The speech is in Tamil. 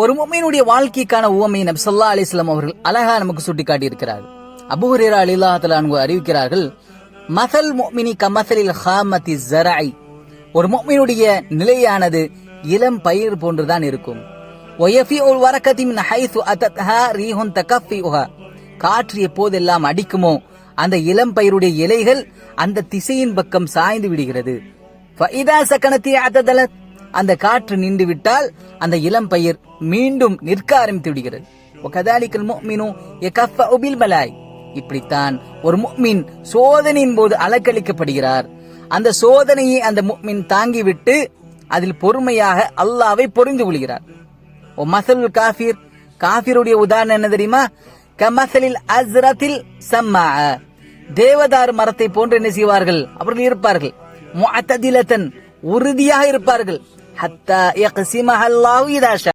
ஒரு முஃமினுடைய வாழ்க்கைக்கான உவமையை நபி ஸல்லல்லாஹு அலைஹி வஸல்லம் அவர்கள் அழகா நமக்கு சுட்டி காட்டி இருக்கிறார்கள். அபூ ஹுரைரா ரலியல்லாஹு தஆலா அன்ஹு அறிவிக்கிறார்கள், மஸல் முஃமினி கமஸலில் ஹாமத்தி ஸரஇ, ஒரு முஃமினுடைய நிலையானது இளம் பயிர் போன்றுதான் இருக்கும். வயஃபிஉல் வரகதி மின் ஹைஸு அதத்ஹா ரீஹுன் தகஃபிஉஹா, காற்று எப்போதெல்லாம் அடிக்குமோ அந்த இளம் பயிருடைய இலைகள் அந்த திசையின் பக்கம் சாய்ந்து விடுகிறது. ஃபஇதா சகனதி அததலத், அந்த காற்று நின்று விட்டால் அந்த இளம் பயிர் மீண்டும் நிற்க ஆரம்பித்து விடுகிறது. வகதாலிகல் முஃமினு யகஃபஉ பில் பலாய், இப்படித்தான் ஒரு முஃமின் சோதனையின் போது அலக்களிக்கப்படுகிறார். அந்த சோதனையை அந்த முஃமின் தாங்கிவிட்டு அதில் பொறுமையாக அல்லாஹ்வை பொறிந்து கொள்கிறார். ஓ மஸலுல் காஃபிர், காஃபிருடைய உதாரணம் என்ன தெரியுமா? கமஸலில் அஸ்ரத்தில் சம்மா, தேவதார் மரத்தை போன்று என்ன செய்வார்கள் அவர்கள் இருப்பார்கள். முஅத்ததிலத்தன், உறுதியாக இருப்பார்கள். ஹத்தா யக்ஸிமஹ அல்லாஹு இதா ஷா,